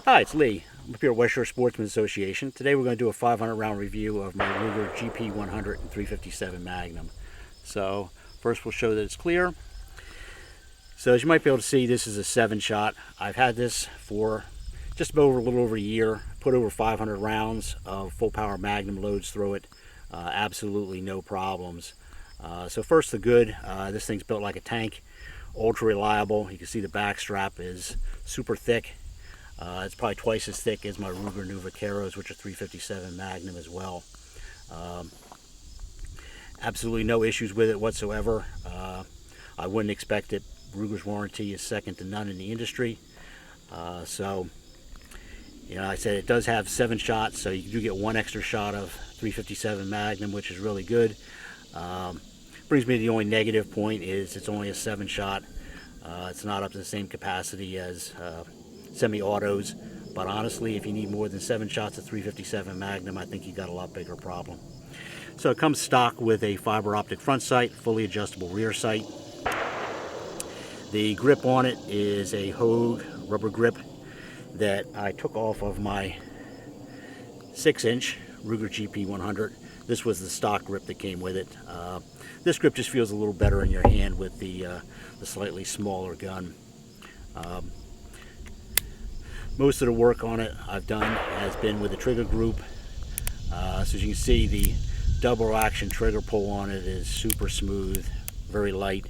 Hi, it's Lee. I'm up here at West Shore Sportsman Association. Today we're going to do a 500 round review of my Ruger GP 100 and 357 Magnum. So first we'll show that it's clear. So as you might be able to see, this is a 7-shot. I've had this for just about a little over a year. Put over 500 rounds of full power Magnum loads through it. Absolutely no problems. So first the good, this thing's built like a tank. Ultra reliable. You can see the back strap is super thick. It's probably twice as thick as my Ruger New Vaqueros, which are 357 Magnum as well. Absolutely no issues with it whatsoever. I wouldn't expect it. Ruger's warranty is second to none in the industry. So, you know, I said it does have 7 shots, so you do get 1 extra shot of 357 Magnum, which is really good. Brings me to the only negative point is it's only a 7-shot. It's not up to the same capacity as semi-autos, but honestly, if you need more than 7 shots of 357 Magnum, I think you got a lot bigger problem. So it comes stock with a fiber optic front sight, fully adjustable rear sight. The grip on it is a Hogue rubber grip that I took off of my 6-inch Ruger GP 100. This was the stock grip that came with it. This grip just feels a little better in your hand with the slightly smaller gun. Most of the work on it I've done has been with the trigger group. So as you can see, the double action trigger pull on it is super smooth, very light.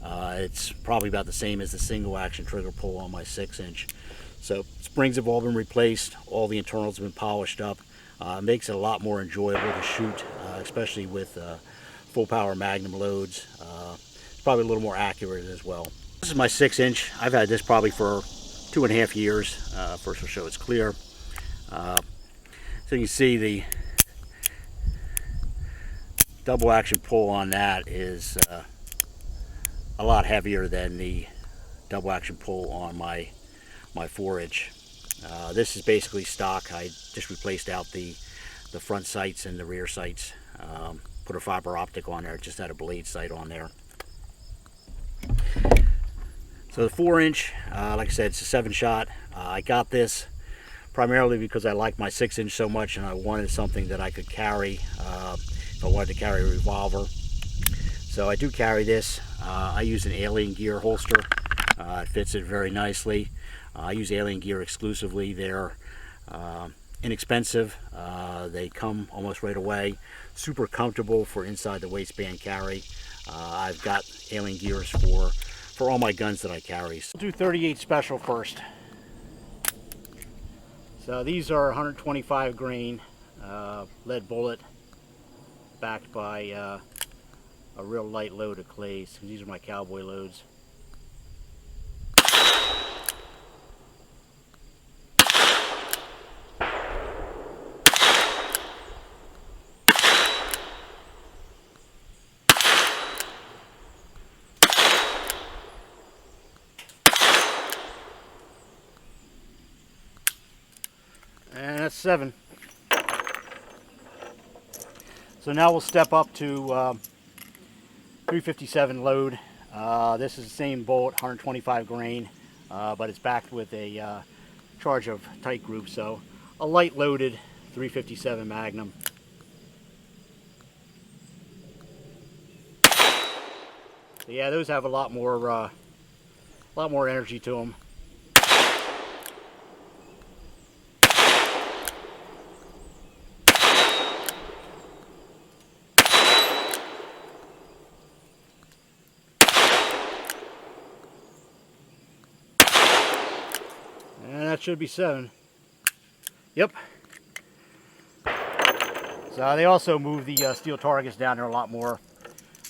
It's probably about the same as the single action trigger pull on my 6-inch. So springs have all been replaced, all the internals have been polished up. Makes it a lot more enjoyable to shoot, especially with full power Magnum loads. It's probably a little more accurate as well. This is my 6-inch. I've had this probably for 2.5 years. First we'll show it's clear. So you can see the double action pull on that is a lot heavier than the double action pull on my 4-inch. This is basically stock. I just replaced out the front sights and the rear sights. Put a fiber optic on there. It just had a blade sight on there. So the 4-inch, like I said, it's a 7-shot. I got this primarily because I like my 6-inch so much and I wanted something that I could carry if I wanted to carry a revolver. So I do carry this. I use an Alien Gear holster. It fits it very nicely. I use Alien Gear exclusively. They're inexpensive. They come almost right away. Super comfortable for inside the waistband carry. I've got Alien Gears for all my guns that I carry. So I'll do 38 Special first. So these are 125 grain lead bullet backed by a real light load of clays. These are my cowboy loads. And that's 7. So now we'll step up to 357 load. This is the same bullet, 125 grain, but it's backed with a charge of tight group. So a light loaded 357 Magnum. So yeah, those have a lot more energy to them. And that should be 7. Yep. So they also move the steel targets down there a lot more.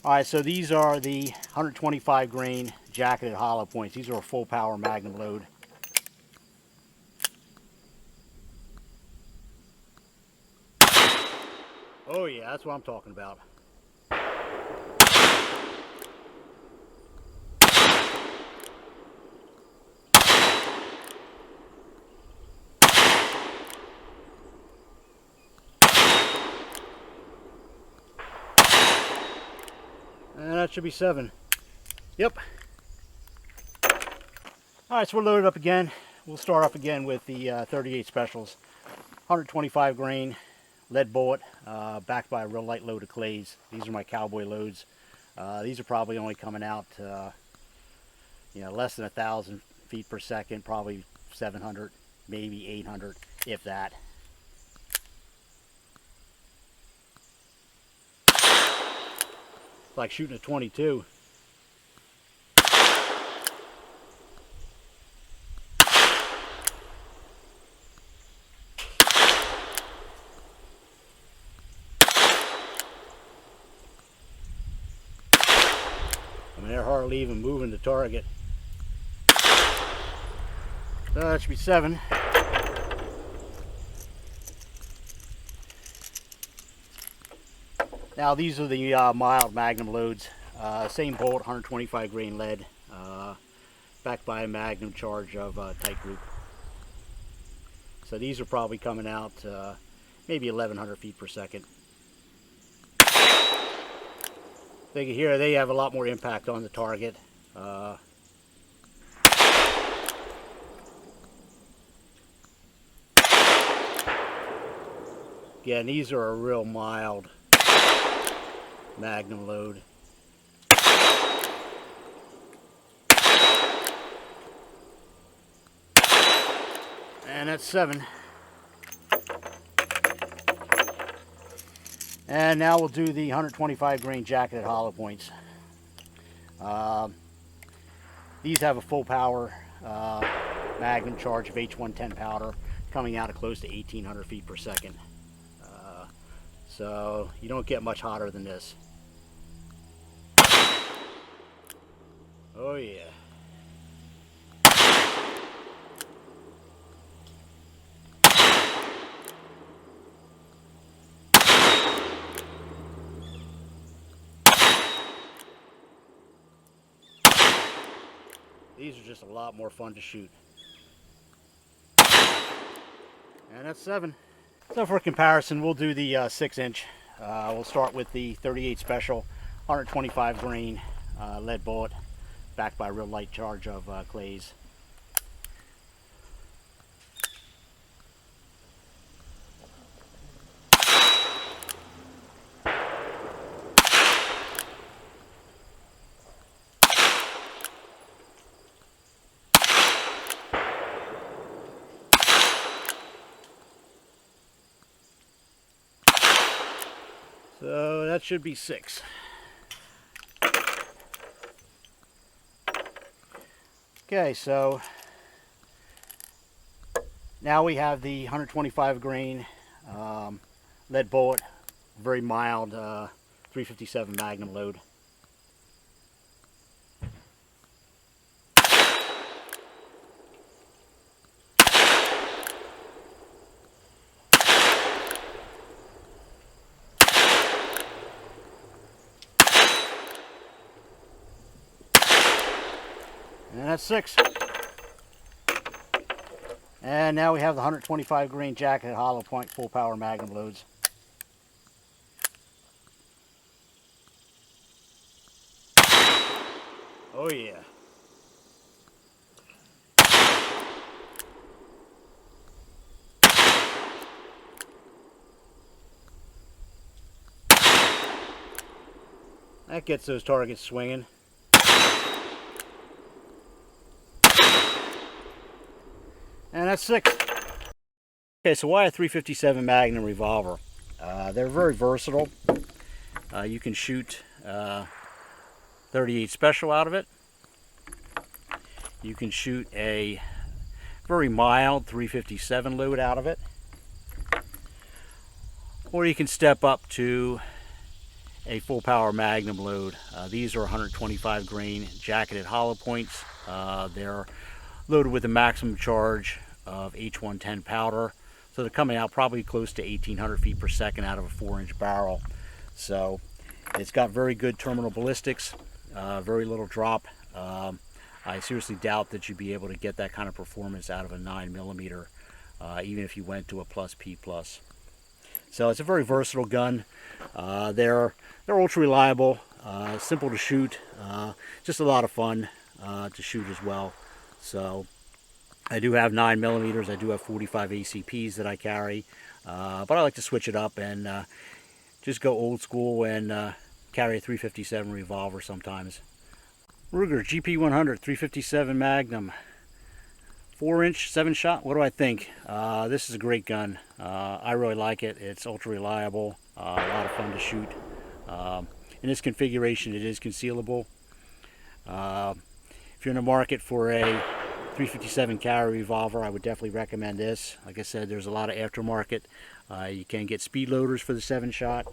Alright, so these are the 125 grain jacketed hollow points. These are a full power Magnum load. Oh yeah, that's what I'm talking about. And that should be 7. Yep. Alright, so we're loaded up again we'll start off again with the 38 specials. 125 grain lead bullet, backed by a real light load of clays. These are my cowboy loads. These are probably only coming out, less than 1,000 feet per second, probably 700, maybe 800, if that. It's like shooting a 22. I mean, they're hardly even moving the target. So that should be 7. Now these are the mild Magnum loads. Same bolt, 125 grain lead, backed by a Magnum charge of tight group. So these are probably coming out maybe 1,100 feet per second. They can hear they have a lot more impact on the target. Again, these are a real mild Magnum load. And that's 7. And now we'll do the 125 grain jacketed hollow points. These have a full power Magnum charge of H110 powder, coming out at close to 1,800 feet per second. So you don't get much hotter than this. Oh yeah. These are just a lot more fun to shoot. And that's 7. So for comparison, we'll do the 6-inch. We'll start with the 38 special, 125 grain lead bullet, backed by a real light charge of clays. So that should be 6. Okay, so now we have the 125 grain lead bullet, very mild 357 Magnum load. And that's 6. And now we have the 125 grain jacketed hollow point full power Magnum loads. Oh yeah. That gets those targets swinging. And that's 6. Okay, so why a 357 Magnum revolver? They're very versatile. You can shoot 38 special out of it. You can shoot a very mild 357 load out of it. Or you can step up to a full power Magnum load. These are 125 grain jacketed hollow points. They're loaded with a maximum charge of H110 powder, so they're coming out probably close to 1,800 feet per second out of a 4-inch barrel. So it's got very good terminal ballistics, very little drop. I seriously doubt that you'd be able to get that kind of performance out of a 9mm, even if you went to a +P+. So it's a very versatile gun. They're ultra reliable, simple to shoot, just a lot of fun to shoot as well. So I do have 9mm. I do have 45 ACPs that I carry, but I like to switch it up and just go old school and carry a 357 revolver sometimes. Ruger GP100 357 Magnum, 4-inch, 7-shot. What do I think? This is a great gun. I really like it. It's ultra reliable, a lot of fun to shoot. In this configuration, it is concealable. If you're in the market for a 357 carry revolver, I would definitely recommend this. Like I said, there's a lot of aftermarket. You can get speed loaders for the 7-shot.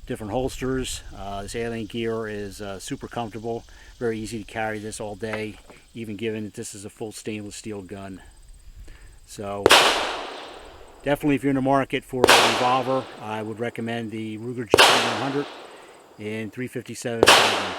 Different holsters. This Alien gear is super comfortable. Very easy to carry this all day, even given that this is a full stainless steel gun. So definitely, if you're in the market for a revolver, I would recommend the Ruger GP100 in 357 Magnum.